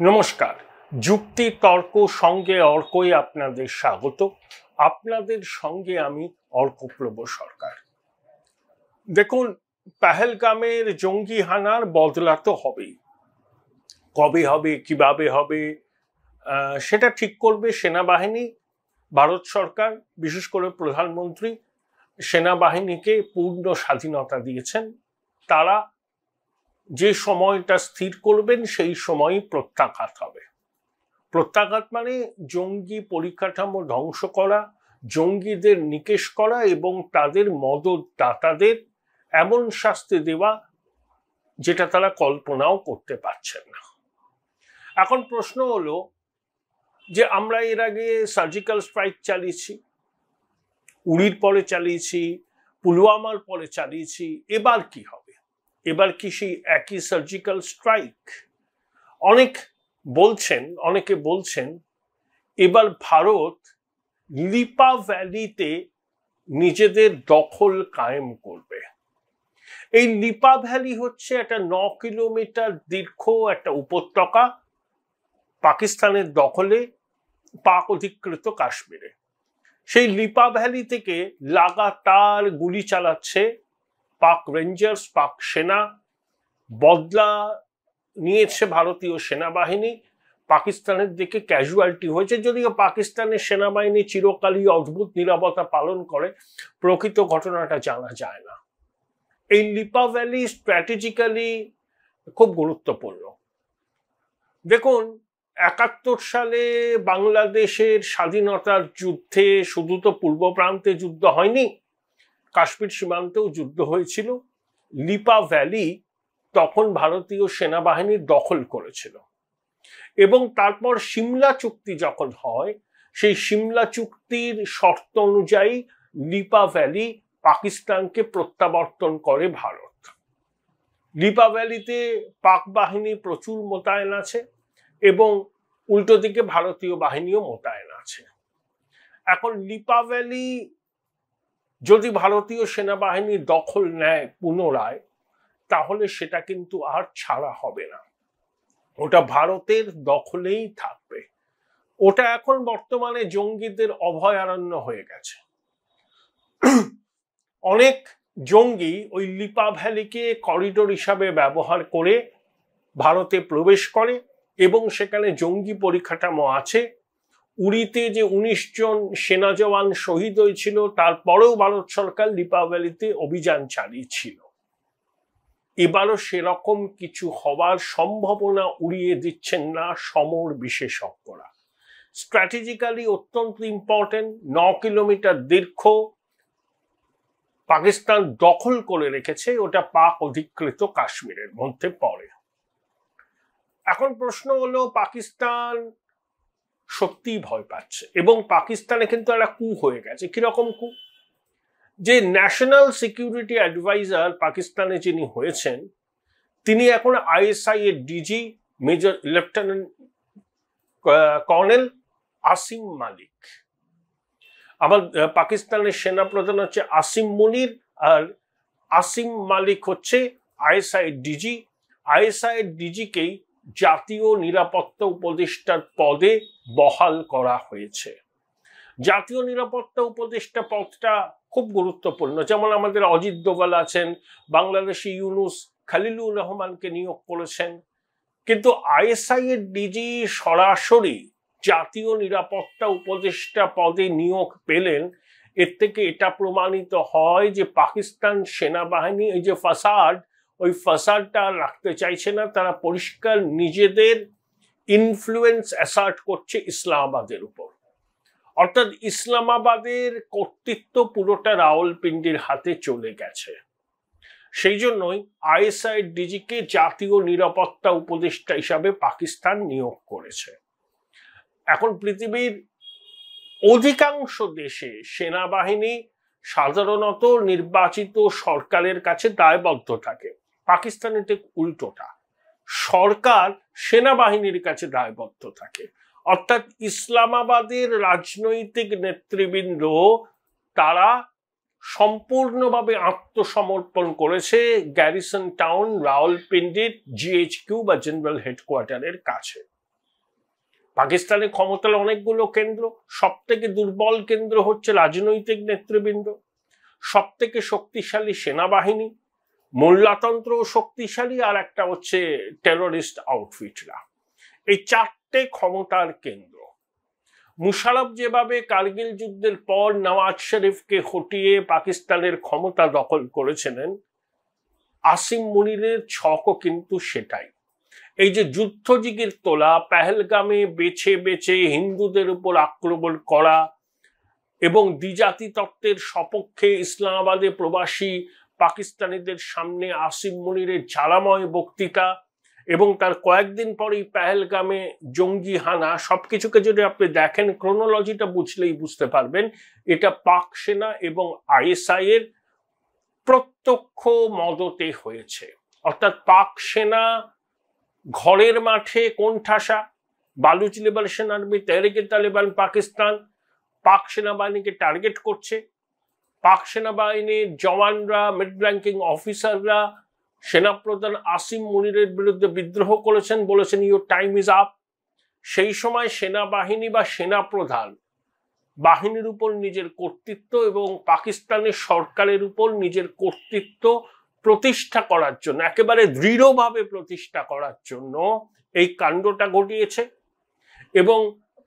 নমস্কার। যুক্তি তর্ক সঙ্গে অর্কই আপনাদের স্বাগত। আপনাদের সঙ্গে আমি অর্কপ্রভ সরকার। দেখুন, পেহেলগামের জঙ্গি হানার বদলা তো হবেই। কবে হবে, কিভাবে হবে, সেটা ঠিক করবে সেনাবাহিনী। ভারত সরকার, বিশেষ করে প্রধানমন্ত্রী সেনাবাহিনীকে পূর্ণ স্বাধীনতা দিয়েছেন। তারা যে সময়টা স্থির করবেন সেই সময়ই প্রত্যাঘাত হবে। প্রত্যাঘাত মানে জঙ্গি পরিকাঠামো ধ্বংস করা, জঙ্গিদের নিকেশ করা এবং তাদের মদতদাতাদের এমন শাস্তি দেওয়া যেটা তারা কল্পনাও করতে পারছেন না। এখন প্রশ্ন হলো যে আমরা এর আগে সার্জিক্যাল স্ট্রাইক চালিয়েছি, উড়ির পরে চালিয়েছি, পুলওয়ামার পরে চালিয়েছি, এবার কি হবে? এবার কি সেই একই সার্জিক্যাল স্ট্রাইক? অনেকে বলছেন এবার ভারত লিপা ভ্যালিতে নিজেদের দখল কায়েম করবে। এই লিপা ভ্যালি হচ্ছে একটা 9 কিলোমিটার দীর্ঘ একটা উপত্যকা পাকিস্তানের দখলে, পাক অধিকৃত কাশ্মীরে। সেই লিপা ভ্যালি থেকে লাগাতার গুলি চালাচ্ছে পাক রেঞ্জার্স, পাক সেনা। বদলা নিয়েছে ভারতীয় সেনাবাহিনী। পাকিস্তানের দিকে ক্যাজুয়ালিটি হয়েছে, যদিও পাকিস্তানের সেনাবাহিনী চিরকালই অদ্ভুত নীরবতা পালন করে, প্রকৃত ঘটনাটা জানা যায় না। এই লিপা ভ্যালি স্ট্র্যাটেজিক্যালি খুব গুরুত্বপূর্ণ। দেখুন, 71 সালে বাংলাদেশের স্বাধীনতার যুদ্ধে শুধু তো পূর্ব প্রান্তে যুদ্ধ হয়নি, কাশ্মীর সীমান্তেও যুদ্ধ হয়েছিল। লিপা ভ্যালি তখন ভারতীয় সেনাবাহিনী দখল করেছিল এবং তারপর সিমলা চুক্তি যখন হয়, সেই সিমলা চুক্তির শর্ত অনুযায়ী লিপা ভ্যালি পাকিস্তানকে প্রত্যাবর্তন করে ভারত। লিপা ভ্যালিতে পাক বাহিনী প্রচুর মোতায়েন আছে এবং উল্টো দিকে ভারতীয় বাহিনীও মোতায়েন আছে। এখন লিপা ভ্যালি যদি ভারতীয় সেনাবাহিনী দখল নেয় পুনরায়, তাহলে সেটা কিন্তু আর ছাড়া হবে না, ওটা ভারতের দখলেই থাকবে। ওটা এখন বর্তমানে জঙ্গিদের অভয়ারণ্য হয়ে গেছে। অনেক জঙ্গি ওই লিপা ভ্যালিকে করিডোর হিসাবে ব্যবহার করে ভারতে প্রবেশ করে এবং সেখানে জঙ্গি পরিকাঠামো আছে। উড়িতে যে 19 জন সেনা জওয়ান শহীদ হয়েছিল, তারপরেও ভারত সরকার লিপা ভ্যালিতে অভিযান চালিয়েছিল। এবারও সেরকম কিছু হওয়ার সম্ভাবনা উড়িয়ে দিচ্ছেন না সমর বিশেষজ্ঞরা। স্ট্র্যাটেজিক্যালি অত্যন্ত ইম্পর্টেন্ট। 9 কিলোমিটার দীর্ঘ পাকিস্তান দখল করে রেখেছে, ওটা পাক অধিকৃত কাশ্মীরের মধ্যে পড়ে। এখন প্রশ্ন হলো, পাকিস্তান সত্যিই ভয় পাচ্ছে এবং পাকিস্তানে কিন্তু একটা কু হয়ে গেছে। কিরকম কু? যে ন্যাশনাল সিকিউরিটি অ্যাডভাইজার পাকিস্তানে যিনি হয়েছেন, তিনি এখন আইএসআই এর DG major lieutenant colonel Asim Malik. আমার পাকিস্তানের সেনাপ্রধান হচ্ছে আসিম মুনির, আর আসিম মালিক হচ্ছে আইএসআই এর ডিজি। আইএসআই এর ডিজিকেই জাতীয় নিরাপত্তা উপদেষ্টার পদে বহাল করা হয়েছে। জাতীয় নিরাপত্তা উপদেষ্টা পদটা খুব গুরুত্বপূর্ণ। যেমন আমাদের অজিত দোভাল আছেন, বাংলাদেশি ইউনুস খলিলুর রহমানকে নিয়োগ করেছেন, কিন্তু আইএসআই এর ডিজি সরাসরি জাতীয় নিরাপত্তা উপদেষ্টা পদে নিয়োগ পেলেন। এর থেকে এটা প্রমাণিত হয় যে পাকিস্তান সেনাবাহিনী এই যে ফাসাদ, ওই ফাসাদটা রাখতে চাইছে না। তারা পরিষ্কার নিজেদের ইনফ্লুয়েন্স অ্যাসার্ট করছে ইসলামাবাদের উপর। অর্থাৎ ইসলামাবাদের কর্তৃত্ব পুরোটা রাওয়ালপিন্ডির হাতে চলে গেছে। সেই জন্যই আইএসআই ডিজিকে জাতীয় নিরাপত্তা উপদেষ্টা হিসাবে পাকিস্তান নিয়োগ করেছে। এখন পৃথিবীর অধিকাংশ দেশে সেনাবাহিনী সাধারণত নির্বাচিত সরকারের কাছে দায়বদ্ধ থাকে। পাকিস্তানে ঠিক উল্টোটা, সরকার সেনাবাহিনীর কাছে দায়বদ্ধ থাকে। অর্থাৎ ইসলামাবাদের রাজনৈতিক নেতৃবৃন্দ তারা সম্পূর্ণভাবে আত্মসমর্পণ করেছে গ্যারিসন টাউন রাওয়ালপিন্ডির জিএইচকিউ বা জেনারেল হেডকোয়ার্টারের কাছে। পাকিস্তানের ক্ষমতার অনেকগুলো কেন্দ্র, সব থেকে দুর্বল কেন্দ্র হচ্ছে রাজনৈতিক নেতৃবৃন্দ, সব থেকে শক্তিশালী সেনাবাহিনী, মোল্লাতন্ত্র শক্তিশালী, আর একটা হচ্ছে টেরোরিস্ট আউটফিটরা। এই চারটে ক্ষমতার কেন্দ্র। মুশারফ যেভাবে কার্গিল যুদ্ধের পর নওয়াজ শরীফকে হটিয়ে পাকিস্তানের ক্ষমতা দখল করেছিলেন, আসিম মুনিরের ছকও কিন্তু সেটাই। এই যে যুদ্ধজিগির তোলা, পেহেলগামে বেছে বেছে হিন্দুদের উপর আক্রমণ করা এবং দ্বিজাতি তত্ত্বের সপক্ষে ইসলামাবাদে প্রবাসী পাকিস্তানিদের সামনে আসিম মুনিরের জ্বালাময় বক্তৃতা এবং তার কয়েকদিন পরেই পেহেলগামে জঙ্গি হানা, সবকিছুকে যদি আপনি দেখেন, ক্রোনোলজিটা বুঝলেই বুঝতে পারবেন এটা পাক সেনা এবং আইএসআই এর প্রত্যক্ষ মদতে হয়েছে। অর্থাৎ পাক সেনা ঘরের মাঠে কোণঠাসা, বালুচ লিবারেশন আর্মি, তেহরিকে তালিবান পাকিস্তান পাক সেনাবাহিনীকে টার্গেট করছে। পাক সেনাবাহিনীর জওয়ানরা, মিড র্যাঙ্কিং অফিসাররা সেনাপ্রধান আসিম মুনিরের বিরুদ্ধে বিদ্রোহ করেছেন, বলেছেন ইউর টাইম ইজ আপ। সেই সময় সেনাবাহিনী বা সেনাপ্রধান বাহিনীর উপর নিজের কর্তৃত্ব এবং পাকিস্তানের সরকারের উপর নিজের কর্তৃত্ব প্রতিষ্ঠা করার জন্য, একেবারে দৃঢ়ভাবে প্রতিষ্ঠা করার জন্য এই কাণ্ডটা ঘটিয়েছে। এবং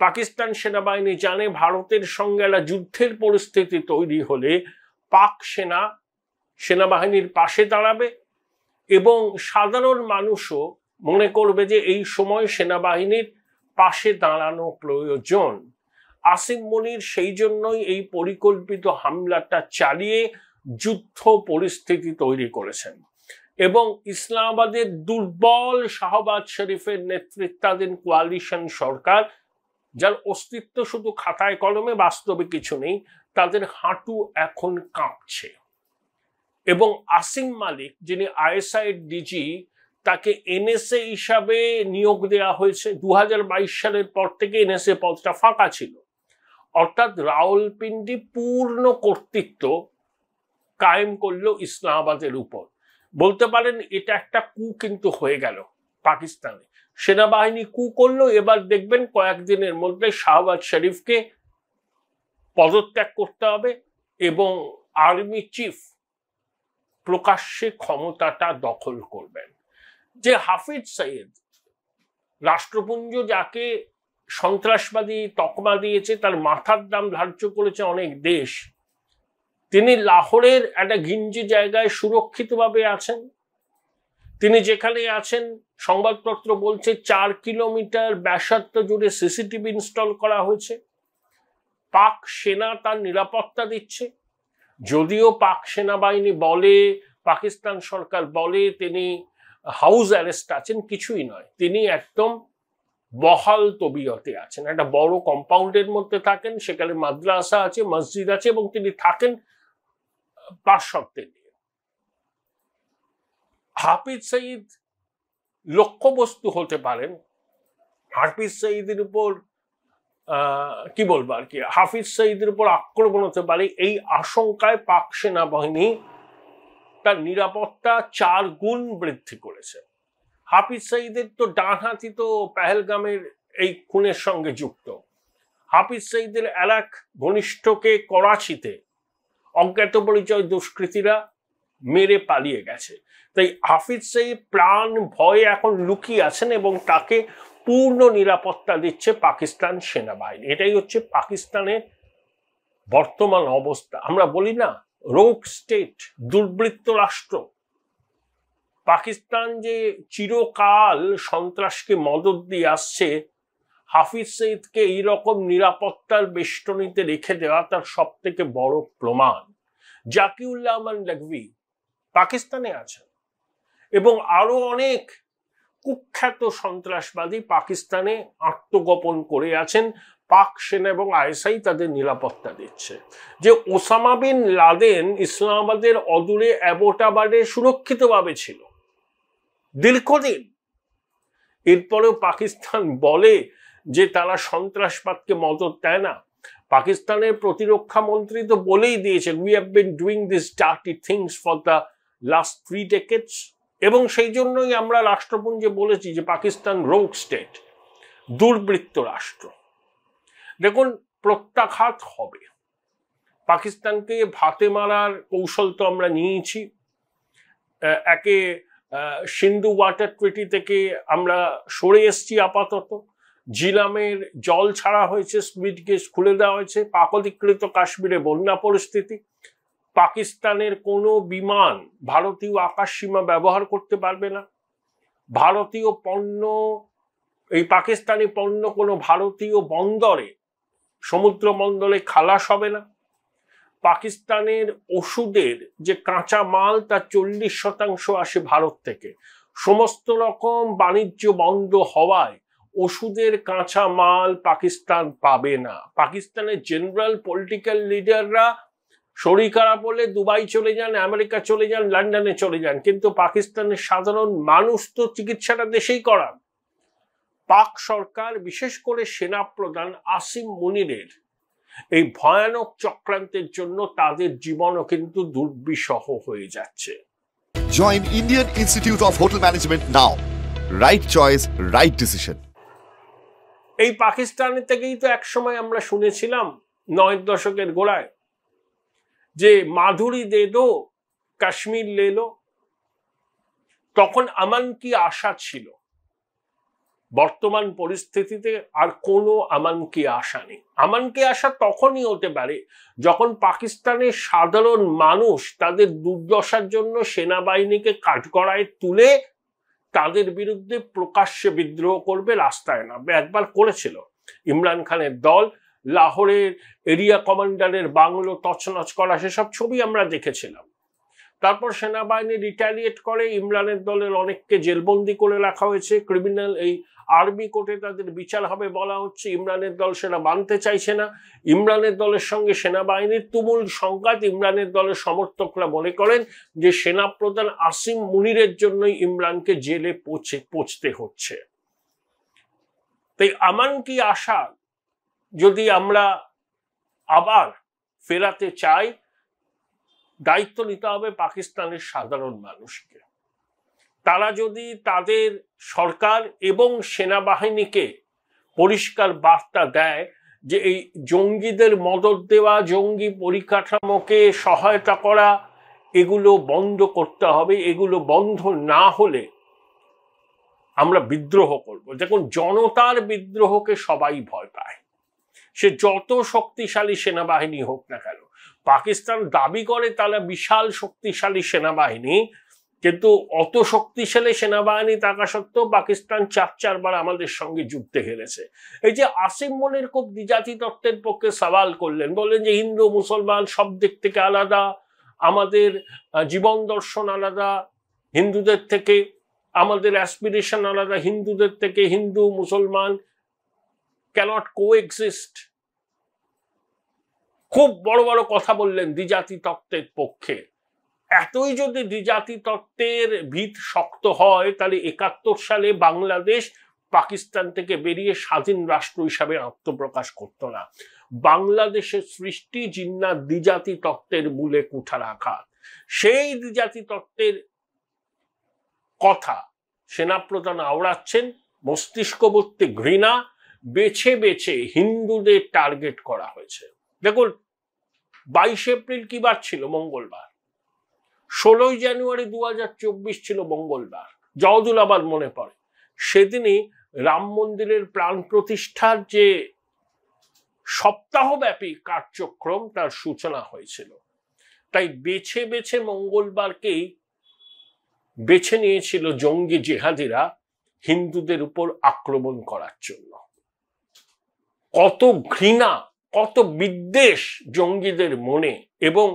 পাকিস্তান সেনাবাহিনী জানে ভারতের সঙ্গে একটা যুদ্ধের পরিস্থিতি তৈরি হলে পাক সেনাবাহিনীর পাশে দাঁড়াবে এবং সাধারণ মানুষও মনে করবে যে এই সময় সেনাবাহিনীর পাশে দাঁড়ানো প্রয়োজন। আসিম মুনির সেই জন্যই এই পরিকল্পিত হামলাটা চালিয়ে যুদ্ধ পরিস্থিতি তৈরি করেছেন এবং ইসলামাবাদের দুর্বল শাহবাজ শরীফের নেতৃত্বাধীন কোয়ালিশন সরকার, যার অস্তিত্ব শুধু খাতায় কলমে, বাস্তবে কিছু নেই, তাদের হাঁটু এখন কাঁপছে। এবং আসিম মালিক, যিনি আইএসআই ডিজি, তাকে এনএসএ হিসাবে নিয়োগ দেওয়া হয়েছে। 2022 সালের পর থেকে এনএসএ পদটা ফাঁকা ছিল। অর্থাৎ রাওয়ালপিন্ডি পূর্ণ কর্তৃত্ব কায়েম করলো ইসলামাবাদের উপর। বলতে পারেন এটা একটা কু কিন্তু হয়ে গেল পাকিস্তানে। সেনাবাহিনী কু করলো, এবার দেখবেন কয়েকদিনের মধ্যে শাহবাজ শরীফকে পদত্যাগ করতে হবে এবং আর্মি চিফ প্রকাশ্যে ক্ষমতাটা দখল করবেন। যে হাফিজ সঈদ, রাষ্ট্রপুঞ্জ যাকে সন্ত্রাসবাদী তকমা দিয়েছে, তার মাথার দাম ধার্য করেছে অনেক দেশ, তিনি লাহোরের একটা ঘিঞ্জি জায়গায় সুরক্ষিতভাবে আছেন। তিনি যেখানে আছেন সংবাদপত্র বলছে 4 কিলোমিটার ব্যাসার্ধ জুড়ে সিসিটিভি ইনস্টল করা হয়েছে। পাক সেনা তার নিরাপত্তা দিচ্ছে। যদিও পাক সেনাবাহিনী বলে, পাকিস্তান সরকার বলে তিনি হাউস অ্যারেস্ট আছেন, কিছুই নয়, তিনি একদম বহাল তবিয়তে আছেন। একটা বড় কম্পাউন্ডের মধ্যে থাকেন, সেখানে মাদ্রাসা আছে, মসজিদ আছে এবং তিনি থাকেন পার্শ্বত্বে নিয়ে। হাফিজ সঈদ লক্ষ্যবস্তু হতে পারেন। হাফিজ সঈদের উপর কি বলবো আর কি, হাফিজ সঈদের উপর আক্রমণ হতে পারে, এই আশঙ্কায় পাক সেনাবাহিনী তার নিরাপত্তা 4 গুণ বৃদ্ধি করেছে। হাফিজ সঈদের তো ডানহাতি তো পেহেলগামের এই খুনের সঙ্গে যুক্ত। হাফিজ সঈদের এক ঘনিষ্ঠকে করাচিতে অজ্ঞাত পরিচয় দুষ্কৃতীরা মেরে পালিয়ে গেছে। তাই হাফিজ সঈদ প্রাণ ভয়ে এখন লুকিয়ে আছেন এবং তাকে পূর্ণ নিরাপত্তা দিচ্ছে পাকিস্তান সেনাবাহিনী। এটাই হচ্ছে পাকিস্তানের বর্তমান অবস্থা। আমরা বলি না রোগ স্টেট, দুর্বৃত্ত রাষ্ট্র। পাকিস্তান যে চিরকাল সন্ত্রাসকে মদত দিয়ে আসছে, হাফিজ সঈদকে এইরকম নিরাপত্তার বেষ্টনীতে রেখে দেওয়া তার সব থেকে বড় প্রমাণ। জাকিউল্লাহ আমান লখভি পাকিস্তানে আছেন এবং আরো অনেক কুখ্যাত সন্ত্রাসবাদী পাকিস্তানে আত্মগোপন করে আছেন। পাক সেনা এবং আইএসআই তাদের নিরাপত্তা দিচ্ছে। যে ওসামা বিন লাদেন ইসলামাবাদের অদূরে অ্যাবোটাবাদে সুরক্ষিতভাবে ছিল দীর্ঘদিন, এরপরেও পাকিস্তান বলে যে তারা সন্ত্রাসবাদকে মদত দেয় না। পাকিস্তানের প্রতিরক্ষা মন্ত্রী তো বলেই দিয়েছেন, we have been doing this dirty things for the last 3 decades। এবং সেই জন্যই আমরা রাষ্ট্রপুঞ্জে বলেছি যে পাকিস্তান রোগ স্টেট। দুর্বৃত্ত রাষ্ট্র। দেখুন, প্রত্যাঘাত হবে। পাকিস্তানকে ভাতে মারার কৌশল তো আমরা নিয়েছি। একে সিন্ধু ওয়াটার ট্রিটি থেকে আমরা সরে এসছি আপাতত। জিলামের জল ছাড়া হয়েছে, স্পিড গেজ খুলে দেওয়া হয়েছে। পাক অধিকৃত কাশ্মীরে বন্যা পরিস্থিতি। পাকিস্তানের কোনো বিমান ভারতীয় আকাশ সীমা ব্যবহার করতে পারবে না। ভারতীয় পণ্য, এই পাকিস্তানি পণ্য কোনো ভারতীয় বন্দরে, সমুদ্র বন্দরে খালাস হবে না। পাকিস্তানের ওষুধের যে কাঁচা মাল তার 40% আসে ভারত থেকে। সমস্ত রকম বাণিজ্য বন্ধ হওয়ায় ওষুধের কাঁচা মাল পাকিস্তান পাবে না। পাকিস্তানের জেনারেল পলিটিক্যাল লিডাররা শরীর খারাপ হলে দুবাই চলে যান, আমেরিকা চলে যান, লন্ডনে চলে যান, কিন্তু পাকিস্তানের সাধারণ মানুষ তো চিকিৎসাটা দেশেই করান। পাক সরকার, বিশেষ করে সেনা প্রধান আসিম মুনিরের এই ভয়ানক চক্রান্তের জন্য তাদের জীবনও কিন্তু দুর্বিষহ হয়ে যাচ্ছে। Join Indian Institute of Hotel Management now. Right choice, right decision. এই পাকিস্তানের থেকেই তো একসময় আমরা শুনেছিলাম 90 দশকের গোড়ায় যে মাধুরী দে দো কাশ্মীর লে লো। তখন আমান কি আশা ছিল। বর্তমান পরিস্থিতিতে আর কোনো আমান কি আশা নেই। আমান কি আশা তখনই হতে পারে যখন পাকিস্তানের সাধারণ মানুষ তাদের দুর্দশার জন্য সেনাবাহিনীকে কাঠগড়ায় তুলে তাদের বিরুদ্ধে প্রকাশ্যে বিদ্রোহ করবে, রাস্তায় নামবে। একবার করেছিল ইমরান খানের দল। লাহোরের এরিয়া কমান্ডারের বাংলো তছনছ করা, সেসব ছবি আমরা দেখেছিলাম। তারপর সেনাবাহিনী রিটালিয়েট করে, ইমরানের দলের অনেককে জেলবন্দি করে রাখা হয়েছে। ক্রিমিনাল এই আর্মি কোর্টে তাদের বিচার হবে বলা হচ্ছে। ইমরানের দল সেটা মানতে চাইছে না। ইমরানের দলের সঙ্গে সেনাবাহিনীর তুমুল সংঘাত। ইমরানের দলের সমর্থকরা মনে করেন যে সেনাপ্রধান আসিম মুনিরের জন্যই ইমরানকে জেলে পৌঁছতে হচ্ছে। তাই আমান কি আশা যদি আমরা আবার ফেরাতে চাই, দায়িত্ব নিতে হবে পাকিস্তানের সাধারণ মানুষকে। তারা যদি তাদের সরকার এবং সেনাবাহিনীকে পরিষ্কার বার্তা দেয় যে এই জঙ্গিদের মদদ দেওয়া, জঙ্গি পরিকাঠামোকে সহায়তা করা, এগুলো বন্ধ করতে হবে। এগুলো বন্ধ না হলে আমরা বিদ্রোহ করব। দেখুন, জনতার বিদ্রোহকে সবাই ভয় পায়, সে যত শক্তিশালী সেনাবাহিনী হোক না কেন। পাকিস্তান দাবি করে তারা বিশাল শক্তিশালী সেনাবাহিনী, কিন্তু অত শক্তিশালী সেনাবাহিনী থাকা সত্ত্বেও পাকিস্তান 4-4 বার আমাদের সঙ্গে যুদ্ধে হেরেছে। এই যে আসিম মুনির খুব দ্বিজাতি তত্ত্বের পক্ষে সওয়াল করলেন, বললেন যে হিন্দু মুসলমান সব দিক থেকে আলাদা, আমাদের জীবন দর্শন আলাদা হিন্দুদের থেকে, আমাদের অ্যাসপিরেশন আলাদা হিন্দুদের থেকে, হিন্দু মুসলমান ক্যানট কোএক্সিস্ট। খুব বড় বড় কথা বললেন দ্বিজাতি তত্ত্বের পক্ষে। এতই যদি দ্বিজাতি তত্ত্বের ভিত শক্ত হয়, তাহলে 71 সালে বাংলাদেশ পাকিস্তান থেকে বেরিয়ে স্বাধীন রাষ্ট্র হিসাবে আত্মপ্রকাশ করত না। বাংলাদেশের সৃষ্টি জিন্নাত দ্বিজাতি তত্ত্বের মূলে কুঠারাঘাত। সেই দ্বিজাতি তত্ত্বের কথা সেনাপ্রধান আওড়াচ্ছেন। মস্তিষ্কবর্তী ঘৃণা, বেছে বেছে হিন্দুদের টার্গেট করা হয়েছে। দেখুন, 22 এপ্রিল কি বার ছিল? মঙ্গলবার। 16 জানুয়ারি 2024 ছিল মঙ্গলবার। যতদূর আবার মনে পড়ে, সেদিনই রাম মন্দিরের প্রাণ প্রতিষ্ঠার যে সপ্তাহব্যাপী কার্যক্রম তার সূচনা হয়েছিল। তাই বেছে বেছে মঙ্গলবারকেই বেছে নিয়েছিল জঙ্গি জেহাদিরা হিন্দুদের উপর আক্রমণ করার জন্য। কত ঘৃণা, কত বিদ্বেষ জঙ্গিদের মনে, এবং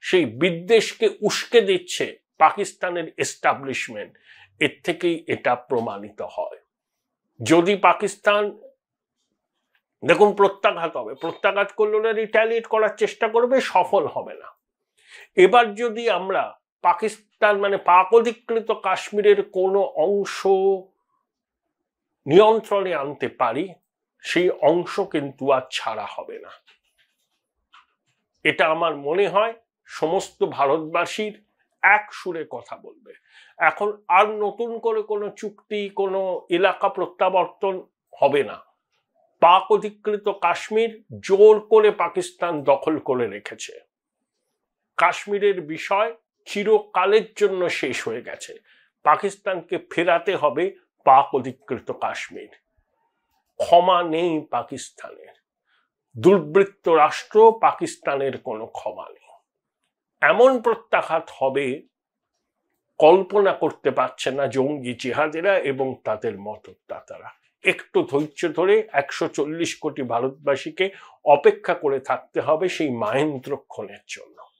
সেই বিদ্বেষকে উস্কে দিচ্ছে পাকিস্তানের এস্টাবলিশমেন্ট। এর থেকেই এটা প্রমাণিত হয়। যদি পাকিস্তান, দেখুন, প্রত্যাঘাত হবে, প্রত্যাঘাত করলে রিটালিয়েট করার চেষ্টা করবে, সফল হবে না। এবার যদি আমরা পাকিস্তান মানে পাক অধিকৃত কাশ্মীরের কোনো অংশ নিয়ন্ত্রণে আনতে পারি, সেই অংশ কিন্তু আর ছাড়া হবে না। এটা আমার মনে হয় সমস্ত ভারতবাসীর এক সুরে কথা বলবে। এখন আর নতুন করে কোনো চুক্তি, কোনো এলাকা প্রত্যাবর্তন হবে না। পাক অধিকৃত কাশ্মীর জোর করে পাকিস্তান দখল করে রেখেছে। কাশ্মীরের বিষয় চিরকালের জন্য শেষ হয়ে গেছে। পাকিস্তানকে ফেরাতে হবে পাক অধিকৃত কাশ্মীর। ক্ষমা নেই পাকিস্তানের। দুর্বৃত্ত রাষ্ট্র পাকিস্তানের কোনো ক্ষমা নেই। এমন প্রত্যাঘাত হবে কল্পনা করতে পারছে না জঙ্গি জিহাদিরা এবং তাদের মদতদাতারা। একটু ধৈর্য ধরে 140 কোটি ভারতবাসীকে অপেক্ষা করে থাকতে হবে সেই মাহেন্দ্রক্ষণের জন্য।